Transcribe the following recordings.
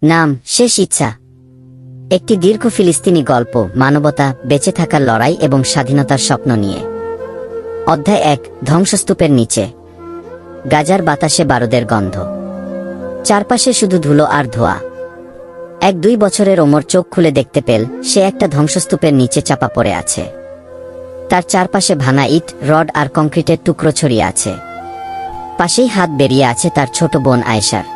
নাম শেষ ইচ্ছা। একটি দীর্ঘ ফিলিস্তিনি গল্প, মানবতা, বেঁচে থাকার লড়াই এবং স্বাধীনতার স্বপ্ন নিয়ে। অধ্যায় 1, ধ্বংসস্তূপের নিচে। গাজার বাতাসে বারুদের গন্ধ, চারপাশে শুধু ধুলো আর ধোঁয়া। 1-2 বছরের ওমর চোখ খুলে দেখতে পেল সে একটা ধ্বংসস্তূপের নিচে চাপা পড়ে আছে। তার চারপাশে ভাঙা ইট, রড আর কংক্রিটের টুকরো ছড়িয়ে আছে। পাশেই হাত বেরিয়ে আছে তার ছোট বোন আয়েশার।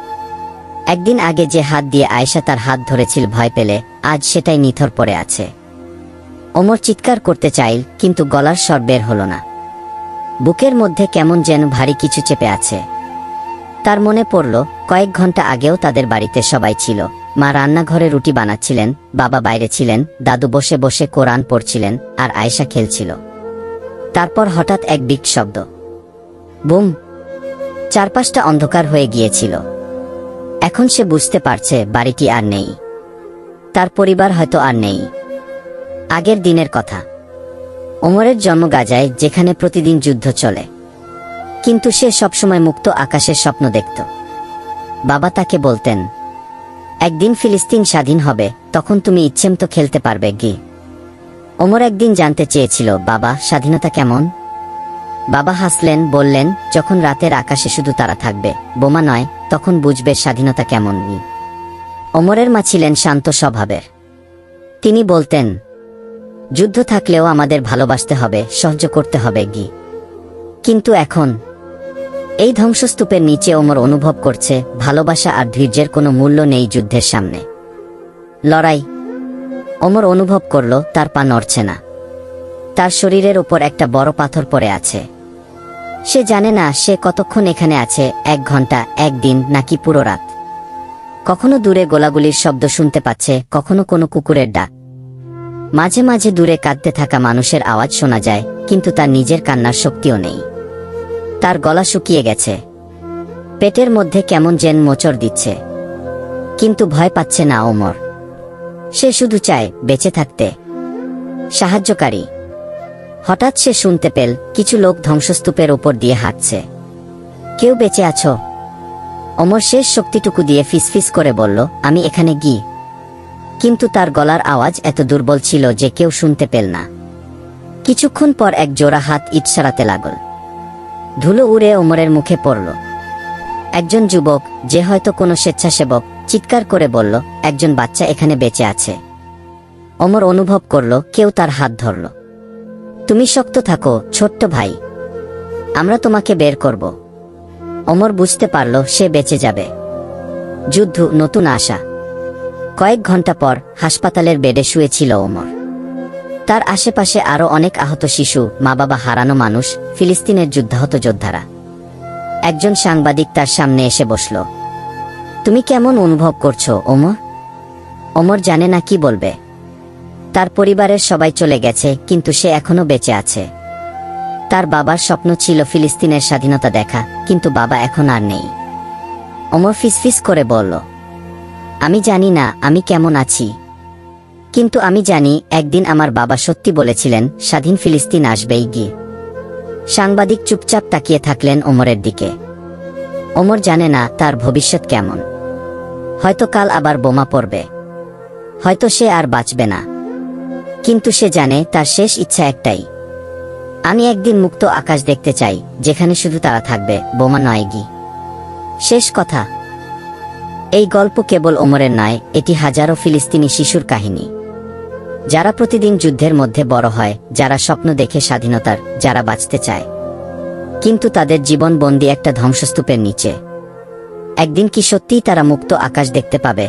একদিন আগে যে হাত দিয়ে আয়েশা তার হাত ধরেছিল ভয় পেলে, আজ সেটাই নিথর পড়ে আছে। ওমর চিৎকার করতে চাইল, কিন্তু গলার স্বর বের হলো না। বুকের মধ্যে কেমন যেন ভারী কিছু চেপে আছে। তার মনে পড়ল কয়েক ঘন্টা আগেও তাদের বাড়িতে সবাই ছিল। মা রান্নাঘরে রুটি বানাচ্ছিলেন, বাবা বাইরে ছিলেন, দাদু বসে বসে কোরআন পড়ছিলেন, আর আয়েশা খেলছিল। তারপর হঠাৎ এক বিকট শব্দ, বুম! চারপাশটা অন্ধকার হয়ে গিয়েছিল। এখন সে বুঝতে পারছে বাড়িটি আর নেই, তার পরিবার হয়তো আর নেই। আগের দিনের কথা। ওমরের জন্ম গাজায়, যেখানে প্রতিদিন যুদ্ধ চলে, কিন্তু সে সবসময় মুক্ত আকাশের স্বপ্ন দেখত। বাবা তাকে বলতেন, একদিন ফিলিস্তিন স্বাধীন হবে, তখন তুমি ইচ্ছেমতো খেলতে পারবে গি। ওমর একদিন জানতে চেয়েছিল, বাবা, স্বাধীনতা কেমন? বাবা হাসলেন, বললেন, যখন রাতের আকাশে শুধু তারা থাকবে, বোমা নয়, তখন বুঝবে স্বাধীনতা কেমন। ওমরের মা ছিলেন শান্ত স্বভাবের। তিনি বলতেন, যুদ্ধ থাকলেও আমাদের ভালোবাসতে হবে, সহ্য করতে হবে গি। কিন্তু এখন এই ধ্বংসস্তূপের নিচে ওমর অনুভব করছে ভালোবাসা আর ধৈর্যের কোনো মূল্য নেই যুদ্ধের সামনে। লড়াই। ওমর অনুভব করল তার পা নড়ছে না। তার শরীরের ওপর একটা বড় পাথর পড়ে আছে। সে জানে না সে কতক্ষণ এখানে আছে, 1 ঘন্টা, 1 দিন, নাকি পুরো রাত। কখনো দূরে গোলাগুলির শব্দ শুনতে পাচ্ছে, কখনো কোনো কুকুরের ডাক। মাঝে মাঝে দূরে কাঁদতে থাকা মানুষের আওয়াজ শোনা যায়, কিন্তু তার নিজের কান্নার শক্তিও নেই। তার গলা শুকিয়ে গেছে। পেটের মধ্যে কেমন যেন মোচড় দিচ্ছে, কিন্তু ভয় পাচ্ছে না ওমর। সে শুধু চায় বেঁচে থাকতে। সাহায্যকারী। হঠাৎ সে শুনতে পেল কিছু লোক ধ্বংসস্তূপের ওপর দিয়ে হাঁটছে। কেউ বেঁচে আছো? ওমর শেষ শক্তিটুকু দিয়ে ফিসফিস করে বলল, আমি এখানে গি। কিন্তু তার গলার আওয়াজ এত দুর্বল ছিল যে কেউ শুনতে পেল না। কিছুক্ষণ পর এক জোড়া হাত ইট সরাতে লাগল। ধুলো উড়ে ওমরের মুখে পড়ল। একজন যুবক, যে হয়তো কোনো স্বেচ্ছাসেবক, চিৎকার করে বলল, একজন বাচ্চা এখানে বেঁচে আছে। ওমর অনুভব করল কেউ তার হাত ধরল। তুমি শক্ত থাকো ছোট্ট ভাই, আমরা তোমাকে বের করব। ওমর বুঝতে পারল সে বেঁচে যাবে। যুদ্ধ, নতুন আশা। কয়েক ঘন্টা পর হাসপাতালের বেডে শুয়েছিল ওমর। তার আশেপাশে আরো অনেক আহত শিশু, মা বাবা হারানো মানুষ, ফিলিস্তিনের যুদ্ধাহত যোদ্ধারা। একজন সাংবাদিক তার সামনে এসে বসল। তুমি কেমন অনুভব করছো ওমর? ওমর জানে না কি বলবে। তার পরিবারের সবাই চলে গেছে, কিন্তু সে এখনো বেঁচে আছে। তার বাবার স্বপ্ন ছিল ফিলিস্তিনের স্বাধীনতা দেখা, কিন্তু বাবা এখন আর নেই। ওমর ফিসফিস করে বলল, আমি জানি না আমি কেমন আছি, কিন্তু আমি জানি একদিন আমার বাবা সত্যি বলেছিলেন, স্বাধীন ফিলিস্তিন আসবেই গিয়ে। সাংবাদিক চুপচাপ তাকিয়ে থাকলেন ওমরের দিকে। ওমর জানে না তার ভবিষ্যৎ কেমন। হয়তো কাল আবার বোমা পড়বে, হয়তো সে আর বাঁচবে না, কিন্তু সে জানে তার শেষ ইচ্ছা একটাই, আমি একদিন মুক্ত আকাশ দেখতে চাই, যেখানে শুধু তারা থাকবে, বোমা নয় গি। শেষ কথা। এই গল্প কেবল ওমরের নয়, এটি হাজারো ফিলিস্তিনি শিশুর কাহিনী, যারা প্রতিদিন যুদ্ধের মধ্যে বড় হয়, যারা স্বপ্ন দেখে স্বাধীনতার, যারা বাঁচতে চায়, কিন্তু তাদের জীবন বন্দী একটা ধ্বংসস্তূপের নিচে। একদিন কি সত্যিই তারা মুক্ত আকাশ দেখতে পাবে?